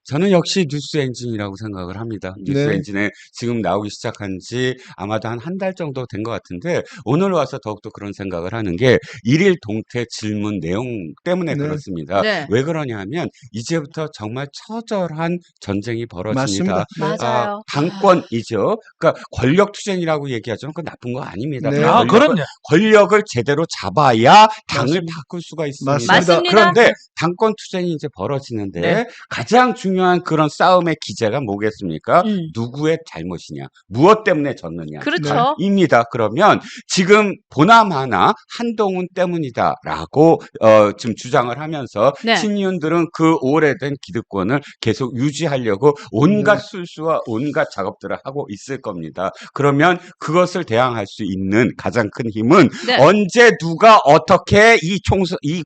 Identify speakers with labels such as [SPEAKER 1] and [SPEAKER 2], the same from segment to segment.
[SPEAKER 1] 저는 역시 뉴스 엔진이라고 생각을 합니다. 뉴스
[SPEAKER 2] 네.
[SPEAKER 1] 엔진에 지금 나오기 시작한 지 아마도 한 달 정도 된 것 같은데 오늘 와서 더욱더 그런 생각을 하는 게 일일 동태 질문 내용 때문에
[SPEAKER 2] 네.
[SPEAKER 1] 그렇습니다.
[SPEAKER 3] 네.
[SPEAKER 1] 왜 그러냐 하면 이제부터 정말 처절한 전쟁이 벌어집니다.
[SPEAKER 2] 맞습니다. 네.
[SPEAKER 3] 맞아요.
[SPEAKER 1] 당권이죠. 그러니까 권력 투쟁이라고 얘기하지만 그건 나쁜 거 아닙니다.
[SPEAKER 2] 네.
[SPEAKER 4] 아, 그럼요.
[SPEAKER 1] 권력을 제대로 잡아야 당을
[SPEAKER 2] 맞습니다.
[SPEAKER 1] 바꿀 수가 있습니다.
[SPEAKER 2] 맞습니다.
[SPEAKER 1] 그런데 당권 투쟁이 이제 벌어지는데
[SPEAKER 3] 네.
[SPEAKER 1] 가장 중요한 그런 싸움의 기제가 뭐겠습니까? 누구의 잘못이냐, 무엇 때문에 졌느냐.
[SPEAKER 3] 그렇죠.
[SPEAKER 1] 입니다. 그러면 지금 보나마나 한동훈 때문이다라고 지금 주장을 하면서
[SPEAKER 3] 네.
[SPEAKER 1] 친이윤들은 그 오래된 기득권을 계속 유지하려고 온갖 술수와 온갖 작업들을 하고 있을 겁니다. 그러면 그것을 대항할 수 있는 가장 큰 힘은
[SPEAKER 3] 네.
[SPEAKER 1] 언제 누가 어떻게 이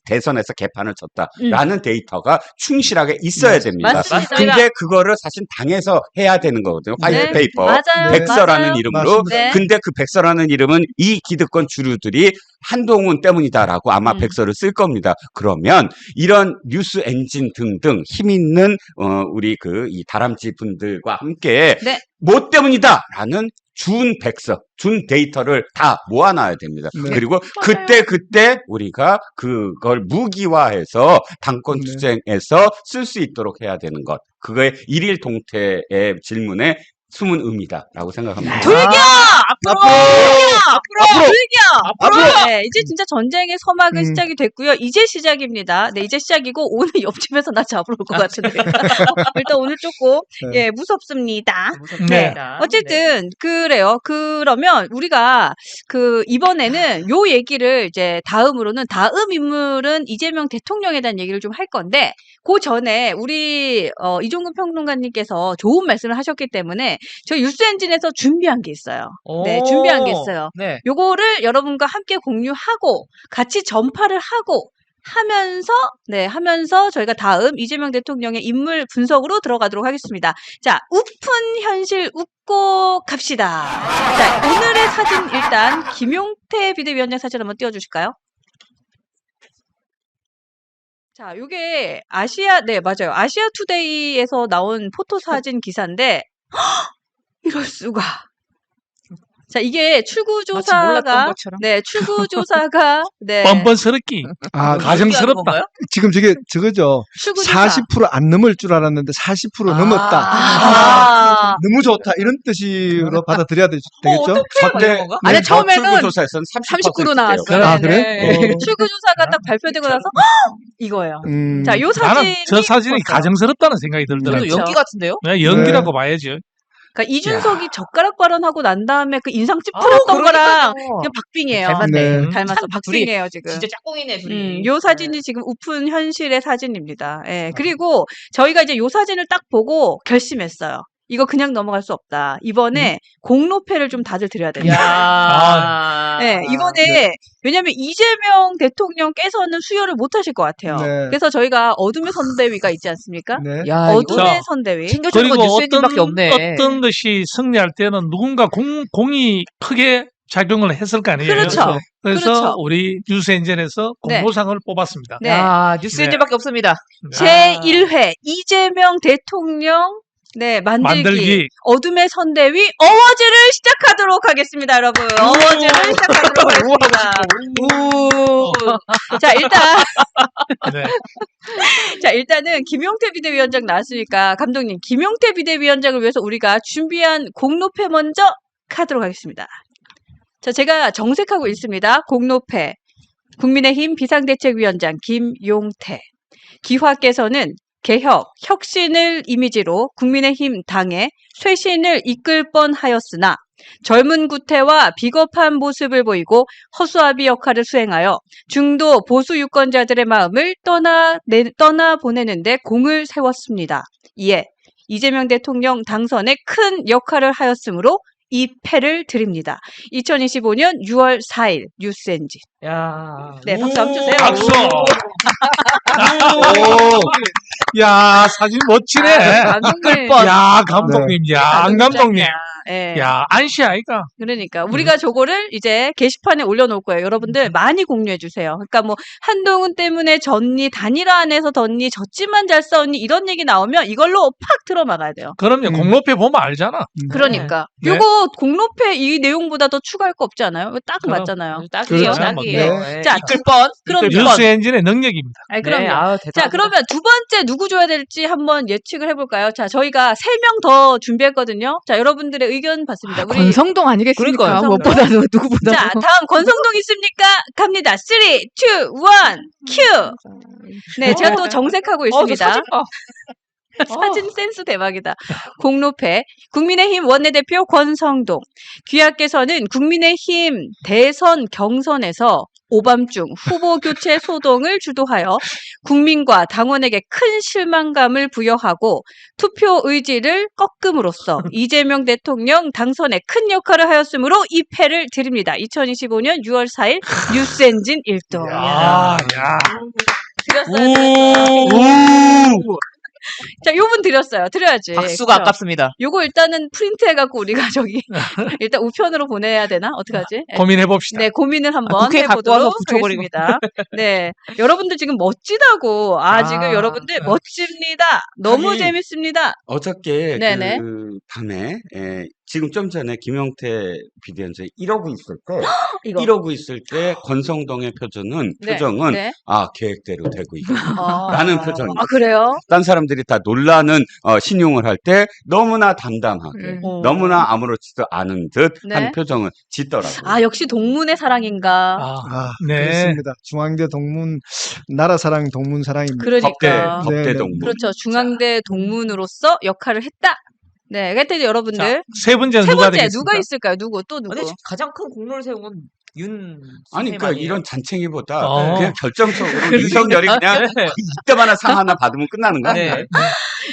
[SPEAKER 1] 대선에서 개판을 쳤다라는 데이터가 충실하게 있어야 됩니다.
[SPEAKER 3] 맞습니다.
[SPEAKER 1] 근데 그거를 사실 당에서 해야 되는 거거든요. 화이트 페이퍼.
[SPEAKER 3] 맞아요.
[SPEAKER 1] 백서라는
[SPEAKER 3] 맞아요.
[SPEAKER 1] 이름으로.
[SPEAKER 2] 맞습니다.
[SPEAKER 3] 네.
[SPEAKER 1] 근데 그 백서라는 이름은 이 기득권 주류들이 한동훈 때문이다라고 아마 백서를 쓸 겁니다. 그러면 이런 뉴스 엔진 등등 힘 있는 우리 이 다람쥐 분들과 함께
[SPEAKER 3] 네.
[SPEAKER 1] 뭐 때문이다라는 준 백서, 준 데이터를 다 모아놔야 됩니다.
[SPEAKER 2] 네.
[SPEAKER 1] 그리고
[SPEAKER 3] 맞아요.
[SPEAKER 1] 그때 우리가 그걸 무기화해서 당권
[SPEAKER 2] 네.
[SPEAKER 1] 투쟁에서 쓸 수 있도록 해야 되는 것. 그거의 일일 동태의 질문에 숨은 의미다라고 생각합니다.
[SPEAKER 3] 불교! 앞으로!
[SPEAKER 2] 앞으로!
[SPEAKER 3] 불교!
[SPEAKER 2] 앞으로!
[SPEAKER 3] 네, 이제 진짜 전쟁의 서막은 시작이 됐고요. 이제 시작입니다. 네, 이제 시작이고 오늘 옆집에서 나 잡으러 올 것 같은데. 일단 오늘 조금
[SPEAKER 2] 네.
[SPEAKER 3] 무섭습니다.
[SPEAKER 4] 네.
[SPEAKER 3] 어쨌든 그래요. 그러면 우리가 이번에는 요 얘기를 이제 다음으로는 다음 인물은 이재명 대통령에 대한 얘기를 좀 할 건데 그 전에 우리 이종근 평론가님께서 좋은 말씀을 하셨기 때문에 저희 뉴스엔진에서 준비한 게 있어요. 네, 준비한 게 있어요.
[SPEAKER 4] 네.
[SPEAKER 3] 요거를 여러분과 함께 공유하고 같이 전파를 하고 하면서 저희가 다음 이재명 대통령의 인물 분석으로 들어가도록 하겠습니다. 자, 우픈 현실 웃고 갑시다. 자, 오늘의 사진 일단 김용태 비대위원장 사진 한번 띄워주실까요? 자, 요게 네, 맞아요. 아시아 투데이에서 나온 포토 사진 기사인데, 이럴 수가. 자, 이게 출구조사가, 네, 출구조사가, 네.
[SPEAKER 4] 뻔뻔스럽기. 가정스럽다.
[SPEAKER 2] 지금 저거죠.
[SPEAKER 3] 출구조사.
[SPEAKER 2] 40%안 넘을 줄 알았는데 40% 넘었다. 너무 좋다. 이런 뜻으로 받아들여야 되겠죠?
[SPEAKER 3] 아니, 처음에는
[SPEAKER 1] 출구조사에서는
[SPEAKER 3] 30% 나왔어요.
[SPEAKER 2] 아, 그래?
[SPEAKER 3] 네. 출구조사가 딱 발표되고 나서, 이거예요. 자, 요
[SPEAKER 4] 나는
[SPEAKER 3] 사진이.
[SPEAKER 4] 저 사진이
[SPEAKER 3] 있었어요.
[SPEAKER 4] 가정스럽다는 생각이 들더라고요.
[SPEAKER 3] 그렇죠.
[SPEAKER 5] 연기 같은데요?
[SPEAKER 4] 네, 연기라고 봐야죠.
[SPEAKER 3] 그러니까 이준석이 젓가락 발언하고 난 다음에 그 인상 찌푸렸던 거랑 그냥 박빙이에요.
[SPEAKER 5] 닮았네.
[SPEAKER 2] 네.
[SPEAKER 3] 닮았어.
[SPEAKER 5] 참
[SPEAKER 3] 박빙이에요, 지금.
[SPEAKER 5] 진짜 짝꿍이네, 둘이.
[SPEAKER 3] 요 사진이 지금 우픈 현실의 사진입니다. 예. 그리고 저희가 이제 요 사진을 딱 보고 결심했어요. 이거 그냥 넘어갈 수 없다. 이번에 공로패를 좀 다들 드려야 된다.
[SPEAKER 5] 야.
[SPEAKER 3] 네, 이번에 왜냐면 이재명 대통령께서는 수요를 못 하실 것 같아요.
[SPEAKER 2] 네.
[SPEAKER 3] 그래서 저희가 어둠의 선대위가 있지 않습니까?
[SPEAKER 2] 네.
[SPEAKER 5] 야,
[SPEAKER 3] 어둠의
[SPEAKER 4] 자,
[SPEAKER 3] 선대위.
[SPEAKER 5] 챙겨주는 건
[SPEAKER 4] 그리고
[SPEAKER 5] 뉴스엔진밖에 없네.
[SPEAKER 4] 어떤 것이 승리할 때는 누군가 공이 크게 작용을 했을 거 아니에요.
[SPEAKER 3] 그렇죠.
[SPEAKER 4] 그래서
[SPEAKER 3] 그렇죠.
[SPEAKER 4] 우리 뉴스엔진에서
[SPEAKER 3] 네.
[SPEAKER 4] 공로상을 뽑았습니다.
[SPEAKER 3] 네.
[SPEAKER 5] 야, 뉴스엔진밖에 없습니다.
[SPEAKER 3] 제1회 이재명 대통령 만들기. 어둠의 선대위 어워즈를 시작하도록 하겠습니다, 여러분. 어워즈를 시작하도록 하겠습니다. 자, 일단은 김용태 비대위원장 나왔으니까 감독님, 김용태 비대위원장을 위해서 우리가 준비한 공로패 먼저 가도록 하겠습니다. 자, 제가 정색하고 있습니다. 공로패. 국민의힘 비상대책위원장 김용태. 기화께서는 개혁, 혁신을 이미지로 국민의힘 당의 쇄신을 이끌 뻔하였으나 젊은 구태와 비겁한 모습을 보이고 허수아비 역할을 수행하여 중도 보수 유권자들의 마음을 떠나보내는데 공을 세웠습니다. 이에 이재명 대통령 당선에 큰 역할을 하였으므로 이 패를 드립니다. 2025년 6월 4일 뉴스엔진.
[SPEAKER 5] 야.
[SPEAKER 3] 네, 박수 한번 주세요.
[SPEAKER 4] 박수! 야, 사진 멋지네.
[SPEAKER 3] 감독님.
[SPEAKER 4] 야, 감독님. 야, 안 감독님.
[SPEAKER 3] 예.
[SPEAKER 4] 야, 안시 아이가.
[SPEAKER 3] 그러니까 우리가 저거를 이제 게시판에 올려놓을 거예요. 여러분들 많이 공유해 주세요. 그러니까 뭐 한동훈 때문에 졌니, 단일화 안에서 졌니, 졌지만 잘 싸웠니 이런 얘기 나오면 이걸로 팍 틀어막아야 돼요.
[SPEAKER 4] 그럼요. 공로패 보면 알잖아.
[SPEAKER 3] 그러니까
[SPEAKER 4] 네.
[SPEAKER 3] 요거 공로패 이 내용보다 더 추가할 거 없지 않아요? 이거 딱
[SPEAKER 4] 그럼.
[SPEAKER 3] 맞잖아요.
[SPEAKER 5] 딱이에요,
[SPEAKER 2] 그렇죠.
[SPEAKER 5] 딱이에요.
[SPEAKER 2] 네.
[SPEAKER 5] 예.
[SPEAKER 3] 자,
[SPEAKER 5] 이끌 뻔.
[SPEAKER 3] 그럼
[SPEAKER 5] 이끌 뻔.
[SPEAKER 4] 뉴스 엔진의 능력입니다.
[SPEAKER 3] 아니, 그럼요.
[SPEAKER 5] 네, 아유,
[SPEAKER 3] 자,
[SPEAKER 5] 대단하다.
[SPEAKER 3] 그러면 두 번째 누구 줘야 될지 한번 예측을 해볼까요? 자, 저희가 3명 더 준비했거든요. 자, 여러분들의 의견 받습니다. 우리
[SPEAKER 6] 권성동 아니겠습니까?
[SPEAKER 5] 그러니까요.
[SPEAKER 6] 무엇보다도 누구보다도.
[SPEAKER 3] 자, 다음 권성동 있습니까? 갑니다. 3, 2, 1, 큐! 네, 제가 또 정색하고
[SPEAKER 5] 저
[SPEAKER 3] 있습니다.
[SPEAKER 5] 사진 봐.
[SPEAKER 3] 사진 센스 대박이다. 공로패 국민의힘 원내대표 권성동 귀하께서는 국민의힘 대선 경선에서 오밤중 후보 교체 소동을 주도하여 국민과 당원에게 큰 실망감을 부여하고 투표 의지를 꺾음으로써 이재명 대통령 당선에 큰 역할을 하였으므로 이 패를 드립니다. 2025년 6월 4일 뉴스엔진 1도.
[SPEAKER 4] 야.
[SPEAKER 3] 드렸어요. 자, 요분 드렸어요. 드려야지.
[SPEAKER 5] 박수가
[SPEAKER 3] 그쵸?
[SPEAKER 5] 아깝습니다.
[SPEAKER 3] 요거 일단은 프린트해갖고 우리가 저기 일단 우편으로 보내야 되나? 어떡하지?
[SPEAKER 4] 고민해 봅시다.
[SPEAKER 3] 네, 고민을 한번
[SPEAKER 5] 국회에 갖고 와서
[SPEAKER 3] 해보도록
[SPEAKER 5] 붙여버리고.
[SPEAKER 3] 하겠습니다. 네, 여러분들 지금 멋지다고. 지금 여러분들 멋집니다. 너무
[SPEAKER 1] 아니,
[SPEAKER 3] 재밌습니다.
[SPEAKER 1] 어저께
[SPEAKER 3] 네네.
[SPEAKER 1] 그 밤에 지금 좀 전에 김용태 비대위원장이 이러고 있을 때
[SPEAKER 3] 이거.
[SPEAKER 1] 이러고 있을 때 권성동의 표정은
[SPEAKER 3] 네, 네.
[SPEAKER 1] 계획대로 되고 있다.
[SPEAKER 3] 아,
[SPEAKER 1] 라는 표정이.
[SPEAKER 3] 그래요?
[SPEAKER 1] 딴 사람들이 다 놀라는 신용을 할 때 너무나 담담하게 너무나 아무렇지도 않은 듯
[SPEAKER 3] 네.
[SPEAKER 1] 한 표정을 짓더라고요.
[SPEAKER 3] 역시 동문의 사랑인가.
[SPEAKER 4] 네.
[SPEAKER 2] 그렇습니다. 중앙대 동문 나라 사랑 동문 사랑입니다.
[SPEAKER 3] 그러니까.
[SPEAKER 2] 네, 네.
[SPEAKER 1] 법대동문.
[SPEAKER 3] 그렇죠. 중앙대 동문으로서 역할을 했다. 네, 하여튼 여러분들.
[SPEAKER 4] 세 번째는
[SPEAKER 3] 세
[SPEAKER 4] 누가
[SPEAKER 3] 번째
[SPEAKER 4] 되겠습니까?
[SPEAKER 3] 누가 있을까요? 누구? 또 누구?
[SPEAKER 5] 근데 가장 큰 공로를 세운 건 윤.
[SPEAKER 1] 아니,
[SPEAKER 5] 선생님
[SPEAKER 1] 그러니까
[SPEAKER 5] 아니에요?
[SPEAKER 1] 이런 잔챙이보다
[SPEAKER 4] 어.
[SPEAKER 1] 그냥 결정적으로 윤석열이 그냥 이때만 상 하나 받으면 끝나는 거야.
[SPEAKER 5] 네.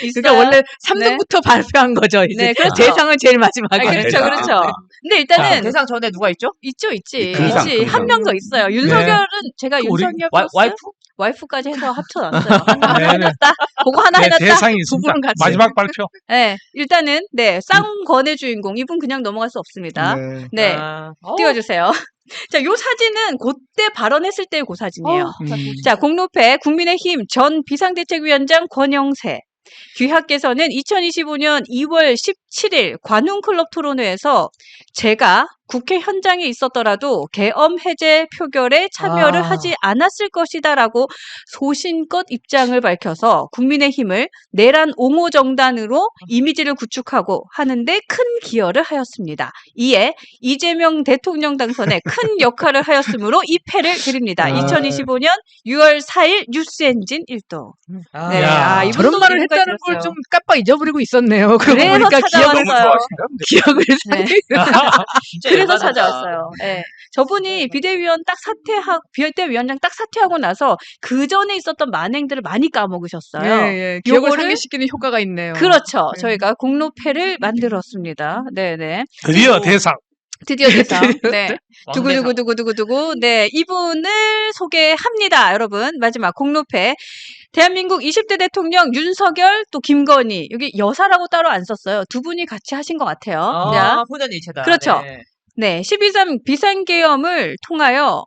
[SPEAKER 3] 있어요?
[SPEAKER 6] 그러니까 원래 3등부터 발표한 거죠. 이제
[SPEAKER 3] 네, 그렇죠.
[SPEAKER 6] 대상은 제일 마지막에.
[SPEAKER 3] 그렇죠,
[SPEAKER 1] 대상.
[SPEAKER 3] 그렇죠. 근데 일단은
[SPEAKER 5] 대상 전에 누가 있죠?
[SPEAKER 3] 있지.
[SPEAKER 1] 금상,
[SPEAKER 3] 있지.
[SPEAKER 1] 금상.
[SPEAKER 3] 한 명 더 있어요. 윤석열은 제가
[SPEAKER 4] 우리
[SPEAKER 3] 윤석열
[SPEAKER 5] 와이프?
[SPEAKER 3] 와이프까지 해서 합쳐놨어요. 하나
[SPEAKER 4] 네네.
[SPEAKER 3] 해놨다. 그거 하나
[SPEAKER 4] 네,
[SPEAKER 3] 해놨다.
[SPEAKER 4] 대상이 있습니다.
[SPEAKER 3] 부부랑 같이.
[SPEAKER 4] 마지막 발표.
[SPEAKER 3] 네, 일단은 쌍권의 주인공 이분 그냥 넘어갈 수 없습니다.
[SPEAKER 2] 네.
[SPEAKER 3] 네,
[SPEAKER 5] 어.
[SPEAKER 3] 띄워주세요. 자, 요 사진은 그때 발언했을 때의 그 사진이에요.
[SPEAKER 2] 자,
[SPEAKER 3] 자, 공로패 국민의힘 전 비상대책위원장 권영세 귀하께서는 2025년 2월 17일 관훈클럽 토론회에서 제가 국회 현장에 있었더라도 계엄 해제 표결에 참여를 하지 않았을 것이다라고 소신껏 입장을 밝혀서 국민의힘을 내란 옹호 정당으로 이미지를 구축하고 하는데 큰 기여를 하였습니다. 이에 이재명 대통령 당선에 큰 역할을 하였으므로 이 패를 드립니다. 2025년 6월 4일 뉴스엔진 1도. 네,
[SPEAKER 4] 야,
[SPEAKER 3] 이분도
[SPEAKER 6] 저런 말을
[SPEAKER 3] 지금까지
[SPEAKER 6] 했다는 걸
[SPEAKER 3] 들었어요.
[SPEAKER 6] 좀 깜빡 잊어버리고 있었네요. 그러고
[SPEAKER 3] 그래서
[SPEAKER 6] 보니까
[SPEAKER 3] 찾아왔어요.
[SPEAKER 1] 너무 좋아하신다.
[SPEAKER 6] 기억을
[SPEAKER 3] 네.
[SPEAKER 5] 진짜
[SPEAKER 3] 그래서
[SPEAKER 5] 열받았다.
[SPEAKER 3] 찾아왔어요. 네. 저분이 비대위원장 딱 사퇴하고 나서 그 전에 있었던 만행들을 많이 까먹으셨어요.
[SPEAKER 6] 예, 기억을
[SPEAKER 3] 요거를-
[SPEAKER 6] 상기시키는 효과가 있네요.
[SPEAKER 3] 그렇죠.
[SPEAKER 6] 네.
[SPEAKER 3] 저희가 공로패를 만들었습니다. 네네.
[SPEAKER 4] 드디어 대상.
[SPEAKER 3] 드디어 대상. 네.
[SPEAKER 5] 왕대상.
[SPEAKER 3] 두구두구두구두구두구. 네. 이분을 소개합니다. 여러분. 마지막 공로패. 대한민국 20대 대통령 윤석열 또 김건희. 여기 여사라고 따로 안 썼어요. 두 분이 같이 하신 것 같아요. 자,
[SPEAKER 5] 혼연일체다.
[SPEAKER 3] 그렇죠.
[SPEAKER 5] 네.
[SPEAKER 3] 네. 12.3 비상계엄을 통하여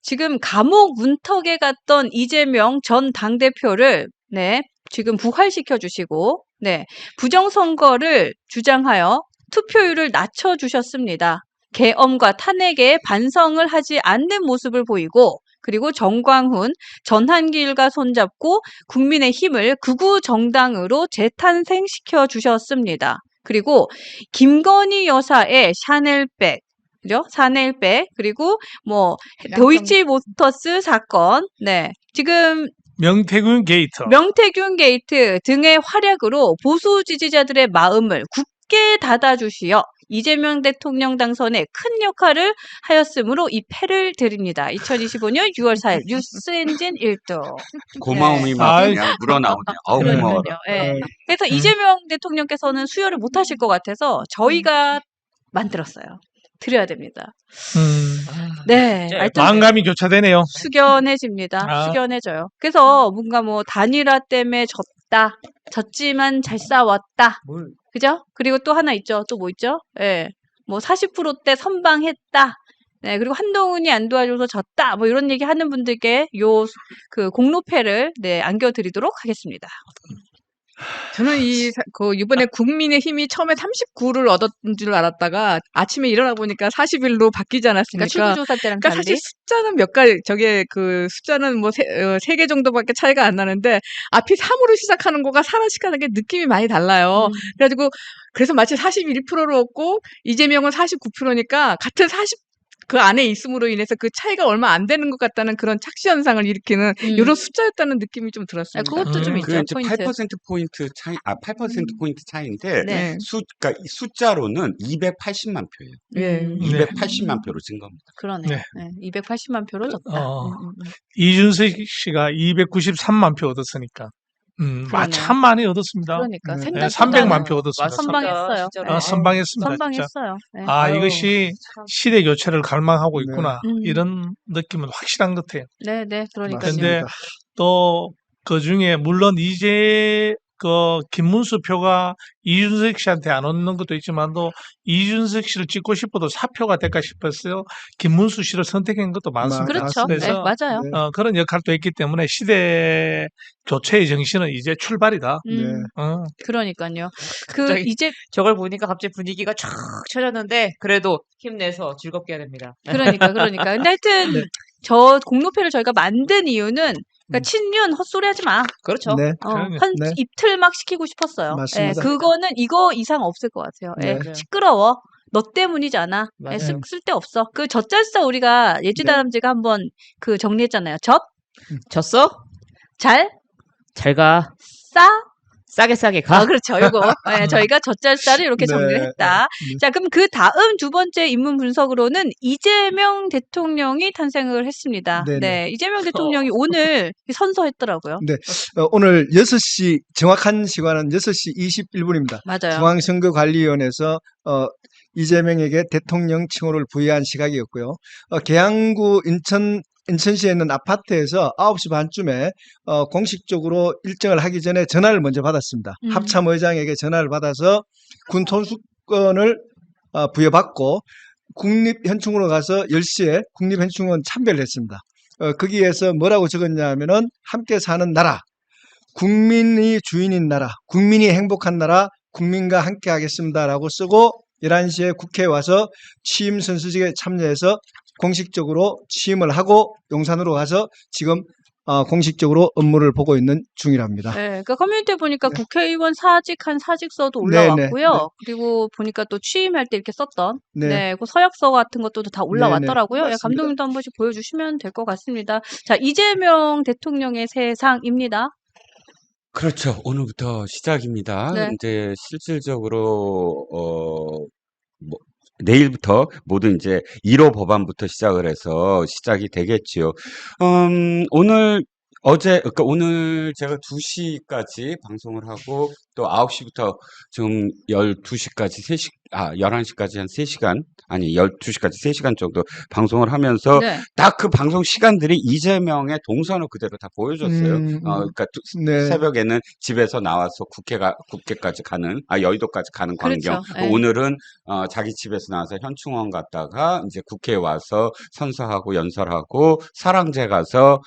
[SPEAKER 3] 지금 감옥 문턱에 갔던 이재명 전 당대표를 네. 지금 부활시켜 주시고 네. 부정선거를 주장하여 투표율을 낮춰주셨습니다. 계엄과 탄핵에 반성을 하지 않는 모습을 보이고 그리고 정광훈, 전한길과 손잡고 국민의힘을 극우 정당으로 재탄생시켜 주셨습니다. 그리고 김건희 여사의 샤넬백, 그죠? 샤넬백 그리고 도이치모터스 사건, 네 지금
[SPEAKER 4] 명태균 게이트.
[SPEAKER 3] 명태균 게이트 등의 활약으로 보수 지지자들의 마음을 굳게 닫아주시어 이재명 대통령 당선에 큰 역할을 하였으므로 이 패를 드립니다. 2025년 6월 4일 뉴스엔진 1도.
[SPEAKER 1] 고마움이 막
[SPEAKER 4] 아이.
[SPEAKER 1] 그냥 물어나오네. 어우, 고마워라.
[SPEAKER 3] 그러니까요. 예.
[SPEAKER 2] 네.
[SPEAKER 3] 그래서 이재명 대통령께서는 수혈을 못 하실 것 같아서 저희가 만들었어요. 드려야 됩니다. 네.
[SPEAKER 5] 진짜
[SPEAKER 3] 하여튼
[SPEAKER 4] 마음감이 교차되네요.
[SPEAKER 3] 숙연해집니다.
[SPEAKER 4] 아.
[SPEAKER 3] 숙연해져요. 그래서 뭔가 단일화 때문에 졌다. 졌지만 잘 싸웠다.
[SPEAKER 5] 뭘.
[SPEAKER 3] 그죠? 그리고 또 하나 있죠. 또 뭐 있죠? 예. 뭐 40%대 선방했다. 네, 그리고 한동훈이 안 도와줘서 졌다. 뭐 이런 얘기 하는 분들께 그 공로패를 네, 안겨드리도록 하겠습니다.
[SPEAKER 6] 저는 이번에 국민의힘이 처음에 39를 얻었던 줄 알았다가 아침에 일어나 보니까 41로 바뀌지
[SPEAKER 3] 그러니까
[SPEAKER 6] 않았습니까?
[SPEAKER 3] 출구조사 때랑
[SPEAKER 6] 그러니까
[SPEAKER 3] 달리.
[SPEAKER 6] 사실 숫자는 몇 가지, 숫자는 뭐 3개 정도밖에 차이가 안 나는데 앞이 3으로 시작하는 거가 사라식하는 게 느낌이 많이 달라요. 그래서 마치 41%로 얻고 이재명은 49%니까 같은 그 안에 있음으로 인해서 그 차이가 얼마 안 되는 것 같다는 그런 착시 현상을 일으키는 이런 숫자였다는 느낌이 좀 들었습니다.
[SPEAKER 3] 그것도 좀
[SPEAKER 1] 그게
[SPEAKER 3] 있죠.
[SPEAKER 1] 이제
[SPEAKER 3] 포인트.
[SPEAKER 1] 8%포인트 차이, 8%포인트 차이인데,
[SPEAKER 3] 네.
[SPEAKER 1] 그러니까 이 숫자로는 280만 표예요.
[SPEAKER 6] 예.
[SPEAKER 1] 280만 표로 진 겁니다.
[SPEAKER 3] 그러네.
[SPEAKER 4] 네.
[SPEAKER 3] 네. 280만 표로 졌다.
[SPEAKER 4] 이준석 씨가 293만 표 얻었으니까.
[SPEAKER 3] 그러네요.
[SPEAKER 4] 참 많이 얻었습니다.
[SPEAKER 3] 그러니까
[SPEAKER 2] 네.
[SPEAKER 3] 생각보다
[SPEAKER 4] 300만 표 얻었습니다.
[SPEAKER 3] 선방했어요.
[SPEAKER 5] 진짜로.
[SPEAKER 3] 네.
[SPEAKER 4] 선방했습니다. 진짜.
[SPEAKER 3] 선방했어요. 네.
[SPEAKER 4] 아, 이것이
[SPEAKER 5] 참.
[SPEAKER 4] 시대 교체를 갈망하고
[SPEAKER 2] 네.
[SPEAKER 4] 있구나. 이런 느낌은 확실한 것 같아요.
[SPEAKER 3] 네, 네, 그러니까요.
[SPEAKER 4] 근데 또 그 중에 물론 이제 김문수 표가 이준석 씨한테 안 오는 것도 있지만 또 이준석 씨를 찍고 싶어도 사표가 될까 싶었어요. 김문수 씨를 선택한 것도 많습니다.
[SPEAKER 3] 그렇죠. 네,
[SPEAKER 4] 그래서
[SPEAKER 3] 맞아요.
[SPEAKER 2] 네.
[SPEAKER 4] 그런 역할도 했기 때문에 시대 교체의 정신은 이제 출발이다.
[SPEAKER 2] 네.
[SPEAKER 3] 그러니까요.
[SPEAKER 5] 갑자기
[SPEAKER 3] 이제
[SPEAKER 5] 저걸 보니까 갑자기 분위기가 촥 쳐졌는데 그래도 힘내서 즐겁게 해야 됩니다.
[SPEAKER 3] 그러니까. 근데 하여튼 저 공로패를 저희가 만든 이유는 그러니까 친윤 헛소리 하지 마.
[SPEAKER 5] 그렇죠.
[SPEAKER 2] 네.
[SPEAKER 4] 그럼요.
[SPEAKER 3] 한
[SPEAKER 2] 네.
[SPEAKER 3] 이틀 막 시키고 싶었어요.
[SPEAKER 2] 맞습니다.
[SPEAKER 3] 예, 그거는 이거 이상 없을 것 같아요. 예,
[SPEAKER 2] 네.
[SPEAKER 3] 시끄러워. 너 때문이잖아. 예,
[SPEAKER 5] 맞아요.
[SPEAKER 3] 쓸데없어. 그 젖잘싸 우리가 예지다람쥐가 한번 그 정리했잖아요. 젖,
[SPEAKER 5] 졌어?
[SPEAKER 3] 잘,
[SPEAKER 5] 잘 가.
[SPEAKER 3] 싸.
[SPEAKER 5] 싸게 가.
[SPEAKER 3] 그렇죠. 이거 저희가 젖잘싸를 이렇게
[SPEAKER 2] 네.
[SPEAKER 3] 정리를 했다. 자, 그럼 그 다음 두 번째 인문 분석으로는 이재명 대통령이 탄생을 했습니다.
[SPEAKER 2] 네네.
[SPEAKER 3] 네, 이재명 대통령이 오늘 선서했더라고요.
[SPEAKER 2] 네. 오늘 6시, 정확한 시간은 6시 21분입니다.
[SPEAKER 3] 맞아요.
[SPEAKER 2] 중앙선거관리위원회에서 이재명에게 대통령 칭호를 부여한 시각이었고요. 계양구 인천시에 있는 아파트에서 9시 반쯤에 공식적으로 일정을 하기 전에 전화를 먼저 받았습니다. 합참의장에게 전화를 받아서 군 통수권을 부여받고 국립현충원으로 가서 10시에 국립현충원 참배를 했습니다. 거기에서 뭐라고 적었냐면은 함께 사는 나라, 국민이 주인인 나라, 국민이 행복한 나라, 국민과 함께 하겠습니다라고 쓰고 11시에 국회에 와서 취임 선서식에 참여해서 공식적으로 취임을 하고 용산으로 가서 지금 공식적으로 업무를 보고 있는 중이랍니다.
[SPEAKER 3] 네, 그러니까 커뮤니티에 보니까
[SPEAKER 2] 네.
[SPEAKER 3] 국회의원 사직한 사직서도
[SPEAKER 2] 네,
[SPEAKER 3] 올라왔고요.
[SPEAKER 2] 네.
[SPEAKER 3] 그리고 보니까 또 취임할 때 이렇게 썼던
[SPEAKER 2] 네.
[SPEAKER 3] 그 서약서 같은 것도 다 올라왔더라고요.
[SPEAKER 2] 네,
[SPEAKER 3] 예,
[SPEAKER 2] 맞습니다.
[SPEAKER 3] 감독님도 한 번씩 보여주시면 될 것 같습니다. 자, 이재명 대통령의 세상입니다.
[SPEAKER 1] 그렇죠. 오늘부터 시작입니다.
[SPEAKER 3] 네.
[SPEAKER 1] 이제 실질적으로 내일부터 모든 이제 1호 법안부터 시작을 해서 시작이 되겠지요. 그러니까 오늘 제가 2시까지 방송을 하고 또 9시부터 지금 12시까지 11시까지 한 3시간, 아니 12시까지 3시간 정도 방송을 하면서
[SPEAKER 3] 네.
[SPEAKER 1] 딱 그 방송 시간들이 이재명의 동선을 그대로 다 보여줬어요. 그러니까
[SPEAKER 2] 네.
[SPEAKER 1] 새벽에는 집에서 나와서 국회까지 가는, 여의도까지 가는 광경.
[SPEAKER 3] 그렇죠. 네.
[SPEAKER 1] 오늘은 자기 집에서 나와서 현충원 갔다가 이제 국회에 와서 선서하고 연설하고 사랑제 가서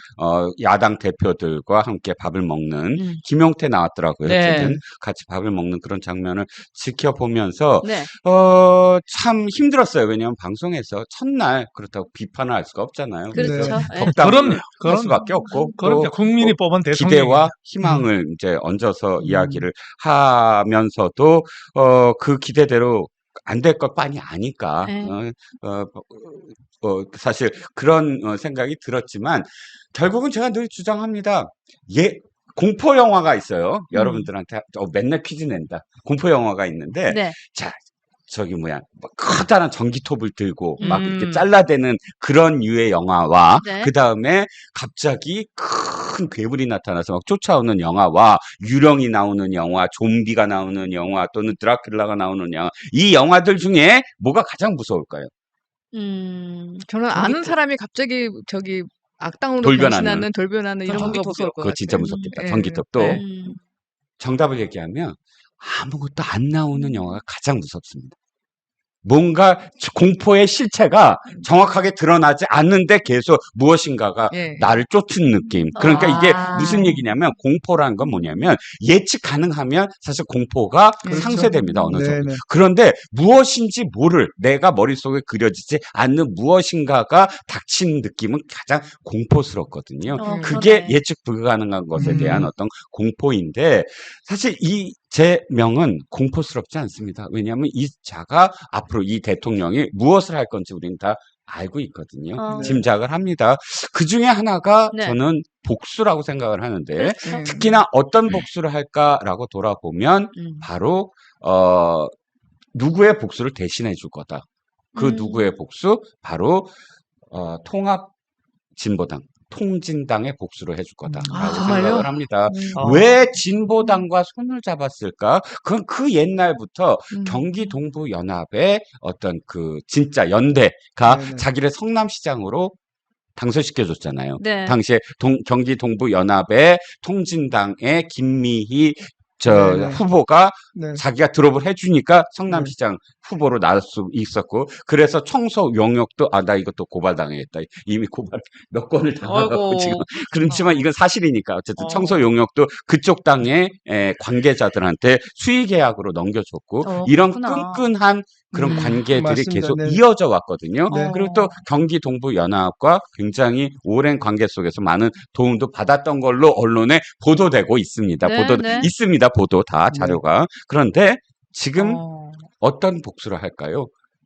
[SPEAKER 1] 야당 대표들과 함께 밥을 먹는 김용태 나왔더라고요.
[SPEAKER 5] 네.
[SPEAKER 1] 어쨌든 같이 밥을 먹는 그런 장면을 지켜보면서
[SPEAKER 3] 네.
[SPEAKER 1] 참 힘들었어요. 왜냐하면 방송에서 첫날 그렇다고 비판을 할 수가 없잖아요.
[SPEAKER 3] 그렇죠. 예.
[SPEAKER 1] 덕담을 할
[SPEAKER 4] 그럼요.
[SPEAKER 1] 수밖에 없고
[SPEAKER 4] 그럼요.
[SPEAKER 1] 또
[SPEAKER 4] 국민이 뽑은 대통령.
[SPEAKER 1] 기대와 희망을 이제 얹어서 이야기를 하면서도 그 기대대로 안 될 것 뻔히 아니까
[SPEAKER 3] 네.
[SPEAKER 1] 사실 그런 생각이 들었지만 결국은 제가 늘 주장합니다. 공포 영화가 있어요. 여러분들한테 맨날 퀴즈 낸다. 공포 영화가 있는데
[SPEAKER 3] 네.
[SPEAKER 1] 자, 막 커다란 전기톱을 들고 막 이렇게 잘라대는 그런 류의 영화와
[SPEAKER 3] 네.
[SPEAKER 1] 그 다음에 갑자기 큰 괴물이 나타나서 막 쫓아오는 영화와 유령이 나오는 영화, 좀비가 나오는 영화 또는 드라큘라가 나오는 영화, 이 영화들 중에 뭐가 가장 무서울까요?
[SPEAKER 6] 저는 아는 사람이 갑자기 악당으로
[SPEAKER 1] 돌변하는.
[SPEAKER 6] 돌변하는 이런 거 무서울 것
[SPEAKER 1] 그거
[SPEAKER 6] 같아요.
[SPEAKER 1] 진짜 무섭겠다.
[SPEAKER 6] 예.
[SPEAKER 1] 전기톱도
[SPEAKER 6] 네.
[SPEAKER 1] 정답을 얘기하면 아무것도 안 나오는 영화가 가장 무섭습니다. 뭔가 공포의 실체가 정확하게 드러나지 않는데 계속 무엇인가가
[SPEAKER 6] 예.
[SPEAKER 1] 나를 쫓은 느낌. 그러니까 이게
[SPEAKER 3] 아.
[SPEAKER 1] 무슨 얘기냐면 공포라는 건 뭐냐면 예측 가능하면 사실 공포가
[SPEAKER 6] 그렇죠.
[SPEAKER 1] 상쇄됩니다. 어느 정도.
[SPEAKER 2] 네네.
[SPEAKER 1] 그런데 무엇인지 모를 내가 머릿속에 그려지지 않는 무엇인가가 닥친 느낌은 가장 공포스럽거든요. 그게
[SPEAKER 3] 그러네.
[SPEAKER 1] 예측 불가능한 것에 대한
[SPEAKER 2] 음.
[SPEAKER 1] 어떤 공포인데 사실 이 제명은 공포스럽지 않습니다. 왜냐하면 이 자가 앞으로 이 대통령이 무엇을 할 건지 우리는 다 알고 있거든요.
[SPEAKER 3] 어.
[SPEAKER 1] 짐작을 합니다. 그 중에 하나가
[SPEAKER 3] 네.
[SPEAKER 1] 저는 복수라고 생각을 하는데
[SPEAKER 3] 그렇죠.
[SPEAKER 6] 예.
[SPEAKER 1] 특히나 어떤 복수를 할까라고 돌아보면 바로 누구의 복수를 대신해 줄 거다. 그 누구의 복수? 바로 통합진보당, 통진당의 복수를 해줄 거다라고
[SPEAKER 6] 아, 정말요?
[SPEAKER 1] 생각을 합니다.
[SPEAKER 4] 아.
[SPEAKER 1] 왜 진보당과 손을 잡았을까? 그건 그 옛날부터
[SPEAKER 6] 음.
[SPEAKER 1] 경기 동부 연합의 어떤 그 진짜 연대가
[SPEAKER 2] 네네.
[SPEAKER 1] 자기를 성남시장으로 당선시켜줬잖아요.
[SPEAKER 3] 네.
[SPEAKER 1] 당시에 경기 동부 연합의 통진당의 김미희
[SPEAKER 2] 네네.
[SPEAKER 1] 후보가
[SPEAKER 2] 네.
[SPEAKER 1] 자기가 드롭을 해주니까 성남시장 후보로 나올 수 있었고, 그래서 청소 용역도, 나 이것도 고발당했다. 이미 고발 몇 건을 당하고
[SPEAKER 5] 아이고.
[SPEAKER 1] 지금. 그렇지만 이건 사실이니까. 어쨌든
[SPEAKER 5] 어.
[SPEAKER 1] 청소 용역도 그쪽 당의 관계자들한테 수의 계약으로 넘겨줬고, 이런
[SPEAKER 3] 그렇구나.
[SPEAKER 1] 끈끈한 그런 관계들이
[SPEAKER 2] 맞습니다.
[SPEAKER 1] 계속
[SPEAKER 2] 네.
[SPEAKER 1] 이어져 왔거든요.
[SPEAKER 2] 네.
[SPEAKER 1] 그리고 또 경기 동부 연합과 굉장히 오랜 관계 속에서 많은 도움도 받았던 걸로 언론에 보도되고 있습니다.
[SPEAKER 3] 네,
[SPEAKER 1] 보도
[SPEAKER 3] 네.
[SPEAKER 1] 있습니다. 보도 다 자료가. 그런데 지금
[SPEAKER 5] 어.
[SPEAKER 1] 어떤 복수를 할까요?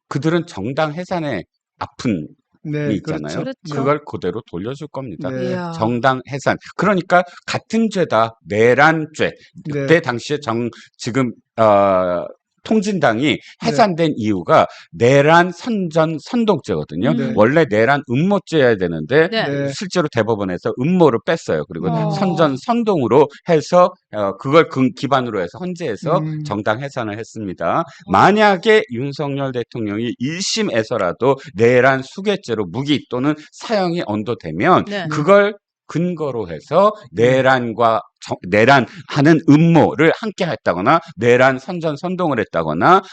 [SPEAKER 1] 그들은 정당 해산의 아픔이
[SPEAKER 2] 네,
[SPEAKER 1] 있잖아요.
[SPEAKER 3] 그렇죠.
[SPEAKER 1] 그걸 그대로 돌려줄 겁니다.
[SPEAKER 2] 네.
[SPEAKER 6] 이야.
[SPEAKER 1] 정당 해산. 그러니까 같은 죄다 내란죄. 그때
[SPEAKER 2] 네.
[SPEAKER 1] 당시에 지금 통진당이 해산된 이유가 내란 선전 선동죄거든요.
[SPEAKER 2] 네.
[SPEAKER 1] 원래 내란 음모죄여야 되는데
[SPEAKER 3] 네.
[SPEAKER 2] 네.
[SPEAKER 1] 실제로 대법원에서 음모를 뺐어요. 그리고
[SPEAKER 3] 어.
[SPEAKER 1] 선전 선동으로 해서 그걸 기반으로 해서 헌재에서
[SPEAKER 2] 음.
[SPEAKER 1] 정당 해산을 했습니다. 만약에 윤석열 대통령이 1심에서라도 내란 수괴죄로 무기 또는 사형이 언도되면
[SPEAKER 3] 네.
[SPEAKER 1] 그걸 근거로 해서 내란하는 음모를 함께 했다거나 내란 선전 선동을 했다거나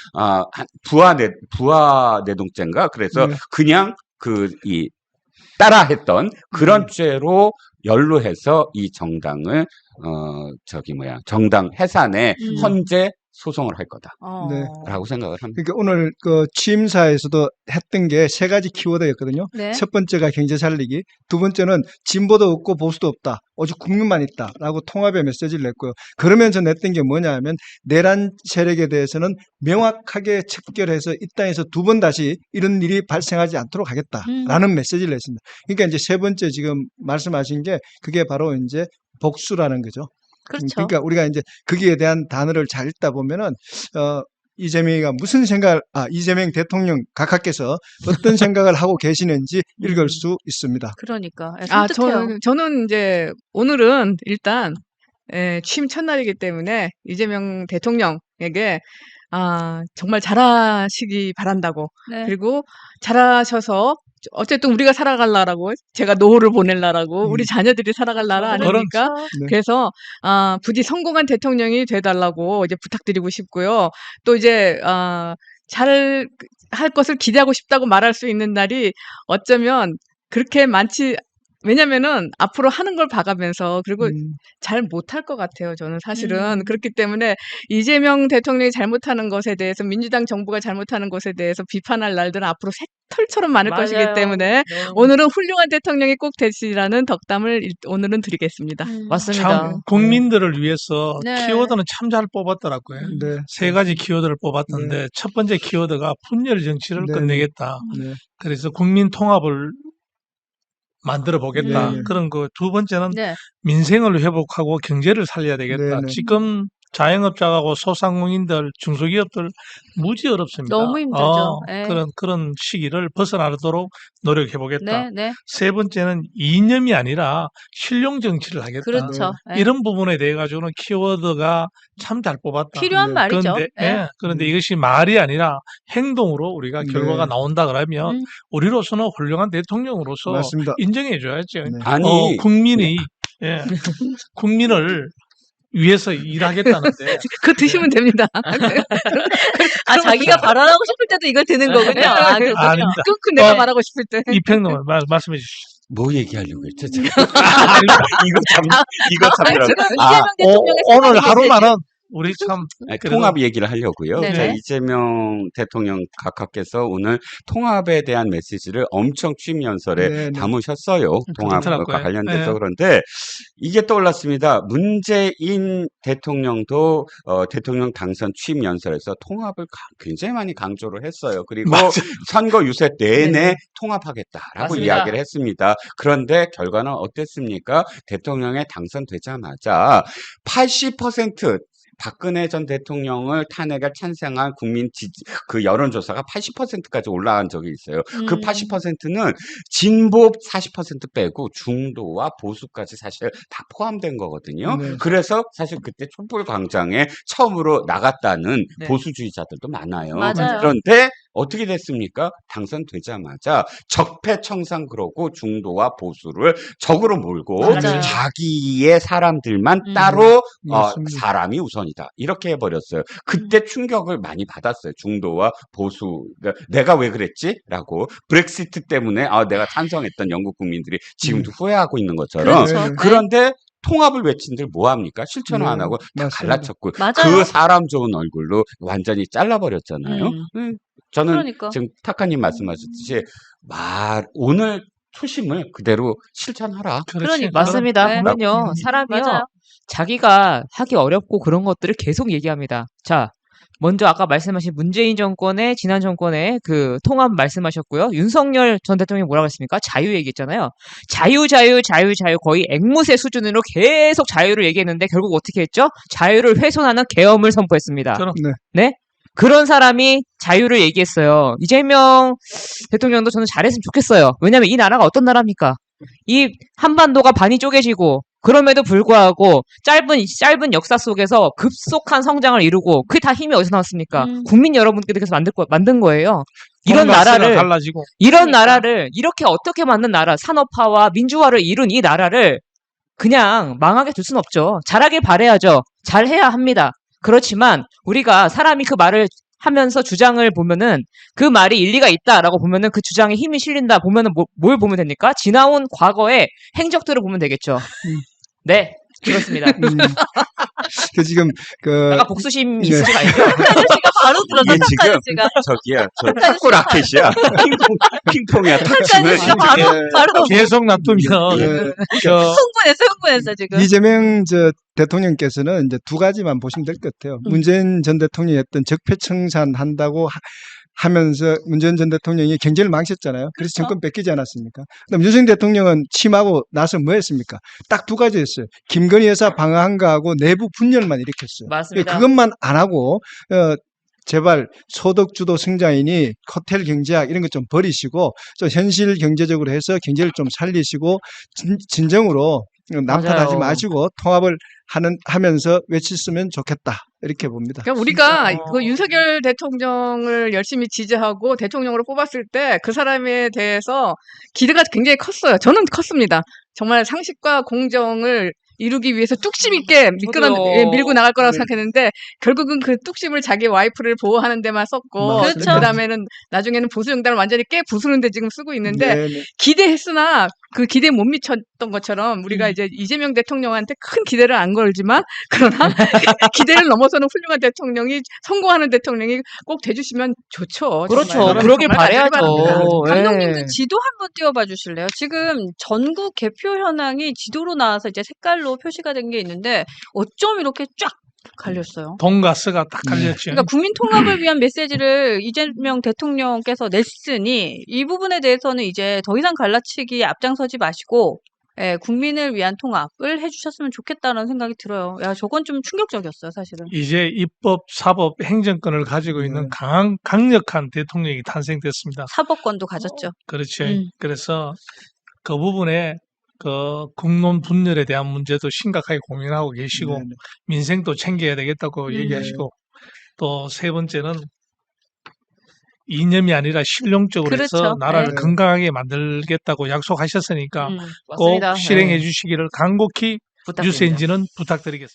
[SPEAKER 1] 부하 내동죄인가 그래서
[SPEAKER 2] 네.
[SPEAKER 1] 그냥 따라했던 그런 죄로 연루해서 이 정당을 정당 해산에 헌재 소송을 할
[SPEAKER 2] 네.
[SPEAKER 1] 거다라고 생각을 합니다.
[SPEAKER 2] 그러니까 오늘 그 취임사에서도 했던 게 세 가지 키워드였거든요.
[SPEAKER 3] 네.
[SPEAKER 2] 첫 번째가 경제 살리기, 두 번째는 진보도 없고 보수도 없다, 오직 국민만 있다라고 통합의 메시지를 냈고요. 그러면서 냈던 게 뭐냐 하면 내란 세력에 대해서는 명확하게 척결해서 이 땅에서 두 번 다시 이런 일이 발생하지 않도록 하겠다라는 메시지를 냈습니다. 그러니까 이제 세 번째 지금 말씀하신 게 그게 바로 이제 복수라는 거죠.
[SPEAKER 3] 그렇죠.
[SPEAKER 2] 그러니까 우리가 이제 거기에 대한 단어를 잘 읽다 보면은 이재명이가 무슨 이재명 대통령 각하께서 어떤 생각을 하고 계시는지 읽을 수 있습니다.
[SPEAKER 3] 그러니까. 예,
[SPEAKER 6] 아,
[SPEAKER 3] 섬뜩해요.
[SPEAKER 6] 저는 이제 오늘은 일단 취임 첫날이기 때문에 이재명 대통령에게 정말 잘하시기 바란다고.
[SPEAKER 3] 네.
[SPEAKER 6] 그리고 잘하셔서 어쨌든 우리가 살아갈라라고 제가 노후를 보낼라라고 우리 자녀들이 살아갈라라 아닙니까?
[SPEAKER 2] 네.
[SPEAKER 6] 그래서 부디 성공한 대통령이 돼달라고 이제 부탁드리고 싶고요. 또 이제 잘 할 것을 기대하고 싶다고 말할 수 있는 날이 어쩌면 그렇게 많지. 왜냐면은 앞으로 하는 걸 봐가면서 그리고 잘 못할 것 같아요. 저는 사실은 그렇기 때문에 이재명 대통령이 잘못하는 것에 대해서 민주당 정부가 잘못하는 것에 대해서 비판할 날들은 앞으로 새털처럼 많을
[SPEAKER 5] 맞아요.
[SPEAKER 6] 것이기 때문에
[SPEAKER 5] 네.
[SPEAKER 6] 오늘은 훌륭한 대통령이 꼭 되시라는 덕담을 오늘은 드리겠습니다.
[SPEAKER 5] 맞습니다.
[SPEAKER 4] 참 국민들을 위해서
[SPEAKER 3] 네.
[SPEAKER 4] 키워드는 참 잘 뽑았더라고요.
[SPEAKER 2] 네.
[SPEAKER 4] 세 가지 키워드를 뽑았던데 첫 번째 키워드가 분열 정치를
[SPEAKER 2] 네.
[SPEAKER 4] 끝내겠다.
[SPEAKER 2] 네.
[SPEAKER 4] 그래서 국민 통합을 만들어 보겠다.
[SPEAKER 2] 네.
[SPEAKER 4] 그런 거. 두 번째는
[SPEAKER 3] 네.
[SPEAKER 4] 민생을 회복하고 경제를 살려야 되겠다.
[SPEAKER 2] 네, 네.
[SPEAKER 4] 지금 자영업자하고 소상공인들, 중소기업들 무지 어렵습니다.
[SPEAKER 3] 너무 힘들죠. 예.
[SPEAKER 4] 그런 시기를 벗어나도록 노력해 보겠다.
[SPEAKER 3] 네, 네.
[SPEAKER 4] 세 번째는 이념이 아니라 실용 정치를 하겠다.
[SPEAKER 3] 그렇죠. 예.
[SPEAKER 4] 이런 부분에 대해 가지고는 키워드가 참 잘 뽑았다.
[SPEAKER 3] 필요한
[SPEAKER 2] 네.
[SPEAKER 3] 말이죠.
[SPEAKER 4] 그런데, 그런데 이것이 말이 아니라 행동으로 우리가
[SPEAKER 2] 네.
[SPEAKER 4] 결과가 나온다 그러면 우리로서는 훌륭한 대통령으로서
[SPEAKER 2] 맞습니다.
[SPEAKER 4] 인정해 줘야죠.
[SPEAKER 2] 네.
[SPEAKER 1] 아니,
[SPEAKER 4] 국민이 국민을 위해서 일하겠다는데
[SPEAKER 6] 그거 드시면 됩니다.
[SPEAKER 3] 아, 자기가 발언하고 싶을 때도 이걸 드는 거군요. 아, 그렇군요.
[SPEAKER 4] 아닙니다.
[SPEAKER 6] 끙끙 내가 말하고 싶을 때.
[SPEAKER 4] 이평론을 말씀해 주시죠.
[SPEAKER 1] 뭐 얘기하려고 했죠? 제가? 이거 참더라고.
[SPEAKER 3] 지금
[SPEAKER 1] 아,
[SPEAKER 3] 이재명 대통령의
[SPEAKER 4] 오늘
[SPEAKER 3] 생각이
[SPEAKER 4] 하루만은 우리 참 그래도
[SPEAKER 1] 통합 얘기를 하려고요.
[SPEAKER 3] 네네.
[SPEAKER 1] 자, 이재명 대통령 각하께서 오늘 통합에 대한 메시지를 엄청 취임 연설에
[SPEAKER 2] 네네.
[SPEAKER 1] 담으셨어요. 통합과
[SPEAKER 4] 그렇더라고요.
[SPEAKER 1] 관련돼서
[SPEAKER 4] 네.
[SPEAKER 1] 그런데 이게 떠올랐습니다. 문재인 대통령도 대통령 당선 취임 연설에서 통합을 굉장히 많이 강조를 했어요. 그리고
[SPEAKER 4] 맞아.
[SPEAKER 1] 선거 유세 내내
[SPEAKER 5] 네네.
[SPEAKER 1] 통합하겠다라고
[SPEAKER 5] 맞습니다.
[SPEAKER 1] 이야기를 했습니다. 그런데 결과는 어땠습니까? 대통령에 당선되자마자 80% 박근혜 전 대통령을 탄핵에 찬성한 국민 지지, 그 여론조사가 80%까지 올라간 적이 있어요. 그 80%는 진보 40% 빼고 중도와 보수까지 사실 다 포함된 거거든요.
[SPEAKER 2] 네.
[SPEAKER 1] 그래서 사실 그때 촛불 광장에 처음으로 나갔다는
[SPEAKER 5] 네.
[SPEAKER 1] 보수주의자들도 많아요.
[SPEAKER 3] 맞아요.
[SPEAKER 1] 그런데 어떻게 됐습니까? 당선되자마자 적폐청산 그러고 중도와 보수를 적으로 몰고
[SPEAKER 3] 맞아요.
[SPEAKER 1] 자기의 사람들만
[SPEAKER 3] 음.
[SPEAKER 1] 따로
[SPEAKER 2] 맞습니다.
[SPEAKER 1] 사람이 우선이다. 이렇게 해버렸어요. 그때 충격을 많이 받았어요. 중도와 보수. 그러니까 내가 왜 그랬지? 라고. 브렉시트 때문에 내가 찬성했던 영국 국민들이 지금도 후회하고 있는 것처럼.
[SPEAKER 3] 그렇죠.
[SPEAKER 2] 네.
[SPEAKER 3] 네.
[SPEAKER 1] 그런데 통합을 외친들 뭐합니까? 실천을 안
[SPEAKER 2] 네,
[SPEAKER 1] 하고 다
[SPEAKER 2] 맞습니다.
[SPEAKER 1] 갈라쳤고
[SPEAKER 3] 맞아요.
[SPEAKER 1] 그 사람 좋은 얼굴로 완전히 잘라버렸잖아요. 저는
[SPEAKER 3] 그러니까.
[SPEAKER 1] 지금 타카님 말씀하셨듯이 오늘 초심을 그대로 실천하라.
[SPEAKER 4] 그렇지.
[SPEAKER 3] 그러니까.
[SPEAKER 5] 맞습니다.
[SPEAKER 3] 네.
[SPEAKER 5] 보면요, 사람이요,
[SPEAKER 3] 맞아요.
[SPEAKER 5] 자기가 하기 어렵고 그런 것들을 계속 얘기합니다. 자, 먼저 아까 말씀하신 문재인 정권의, 지난 정권의 그 통합 말씀하셨고요. 윤석열 전 대통령이 뭐라고 했습니까? 자유 얘기했잖아요. 자유, 자유, 자유, 자유, 거의 앵무새 수준으로 계속 자유를 얘기했는데 결국 어떻게 했죠? 자유를 훼손하는 계엄을 선포했습니다.
[SPEAKER 4] 그럼
[SPEAKER 5] 네? 그런 사람이 자유를 얘기했어요. 이재명 대통령도 저는 잘했으면 좋겠어요. 왜냐면 이 나라가 어떤 나라입니까? 이 한반도가 반이 쪼개지고 그럼에도 불구하고 짧은 역사 속에서 급속한 성장을 이루고 그게 다 힘이 어디서 나왔습니까? 국민 여러분께서 만든 거예요. 이런
[SPEAKER 4] 돈가스가
[SPEAKER 5] 나라를
[SPEAKER 4] 달라지고
[SPEAKER 5] 이런
[SPEAKER 3] 그러니까.
[SPEAKER 5] 나라를 이렇게 어떻게 만든 나라, 산업화와 민주화를 이룬 이 나라를 그냥 망하게 둘 수는 없죠. 잘하길 바라야죠. 잘해야 합니다. 그렇지만 우리가 사람이 그 말을 하면서 주장을 보면은 그 말이 일리가 있다라고 보면은 그 주장에 힘이 실린다 보면은 뭘 보면 됩니까? 지나온 과거의 행적들을 보면 되겠죠. 네, 그렇습니다.
[SPEAKER 2] 그 지금 그
[SPEAKER 5] 약간 복수심
[SPEAKER 2] 네.
[SPEAKER 5] 있으시가 아니죠?
[SPEAKER 3] 씨가 바로 들어서
[SPEAKER 1] 이게 지금
[SPEAKER 3] 탁카니 씨가
[SPEAKER 1] 저기야, 저 탁구 라켓이야. 핑퐁이야. 탁
[SPEAKER 3] 탁카니
[SPEAKER 1] 치는
[SPEAKER 3] 씨가 바로
[SPEAKER 4] 계속 놔두면
[SPEAKER 2] 네.
[SPEAKER 4] 저
[SPEAKER 3] 흥분했어 지금.
[SPEAKER 2] 이재명 대통령께서는 이제 두 가지만 보시면 될 것 같아요. 문재인 전 대통령이 했던 적폐청산 한다고 하면서 문재인 전 대통령이 경제를 망쳤잖아요. 그래서
[SPEAKER 3] 그렇죠.
[SPEAKER 2] 정권 뺏기지 않았습니까? 그다음 윤석열 대통령은 취임하고 나서 뭐 했습니까? 딱 두 가지였어요. 김건희 여사 방어한 거하고 내부 분열만 일으켰어요.
[SPEAKER 5] 맞습니다.
[SPEAKER 2] 그것만 안 하고 제발 소득주도 성장이니 호텔 경제학 이런 것 좀 버리시고 좀 현실 경제적으로 해서 경제를 좀 살리시고 진정으로 남탓하지
[SPEAKER 5] 맞아요.
[SPEAKER 2] 마시고 통합을 하면서 외쳤으면 좋겠다 이렇게 봅니다.
[SPEAKER 6] 그러니까 우리가
[SPEAKER 5] 진짜.
[SPEAKER 6] 그 윤석열 대통령을 열심히 지지하고 대통령으로 뽑았을 때 그 사람에 대해서 기대가 굉장히 컸어요. 저는 컸습니다. 정말 상식과 공정을 이루기 위해서 뚝심 있게
[SPEAKER 5] 저도요.
[SPEAKER 6] 밀고 나갈 거라고
[SPEAKER 2] 네.
[SPEAKER 6] 생각했는데 결국은 그 뚝심을 자기 와이프를 보호하는 데만 썼고
[SPEAKER 2] 맞습니다.
[SPEAKER 6] 그다음에는 나중에는 보수정당을 완전히 깨부수는데 지금 쓰고 있는데
[SPEAKER 2] 네.
[SPEAKER 6] 기대했으나 그 기대에 못 미쳤던 것처럼 우리가 이제 이재명 대통령한테 큰 기대를 안 걸지만 그러나 기대를 넘어서는 훌륭한 대통령이 성공하는 대통령이 꼭 돼주시면 좋죠.
[SPEAKER 5] 그렇죠.
[SPEAKER 6] 정말.
[SPEAKER 5] 그러길
[SPEAKER 6] 정말
[SPEAKER 5] 바라야죠.
[SPEAKER 6] 바랍니다.
[SPEAKER 3] 감독님
[SPEAKER 5] 예.
[SPEAKER 3] 그 지도 한번 띄워봐 주실래요? 지금 전국 개표 현황이 지도로 나와서 이제 색깔로 표시가 된 게 있는데 어쩜 이렇게 쫙 갈렸어요?
[SPEAKER 4] 돈가스가 딱 갈렸죠.
[SPEAKER 3] 그러니까 국민 통합을 위한 메시지를 이재명 대통령께서 냈으니 이 부분에 대해서는 이제 더 이상 갈라치기 앞장서지 마시고 국민을 위한 통합을 해주셨으면 좋겠다는 생각이 들어요. 야, 저건 좀 충격적이었어요, 사실은.
[SPEAKER 4] 이제 입법, 사법, 행정권을 가지고 있는 강력한 대통령이 탄생됐습니다.
[SPEAKER 3] 사법권도 가졌죠.
[SPEAKER 4] 그렇죠.
[SPEAKER 3] 음.
[SPEAKER 4] 그래서 그 부분에 그 국론 분열에 대한 문제도 심각하게 고민하고 계시고
[SPEAKER 2] 네.
[SPEAKER 4] 민생도 챙겨야 되겠다고 얘기하시고 또 세 번째는 이념이 아니라 실용적으로 해서
[SPEAKER 3] 그렇죠.
[SPEAKER 4] 나라를
[SPEAKER 2] 네.
[SPEAKER 4] 건강하게 만들겠다고 약속하셨으니까 꼭
[SPEAKER 5] 맞습니다.
[SPEAKER 4] 실행해
[SPEAKER 5] 예.
[SPEAKER 4] 주시기를 간곡히
[SPEAKER 5] 부탁드립니다.
[SPEAKER 4] 뉴스엔진은 부탁드리겠습니다.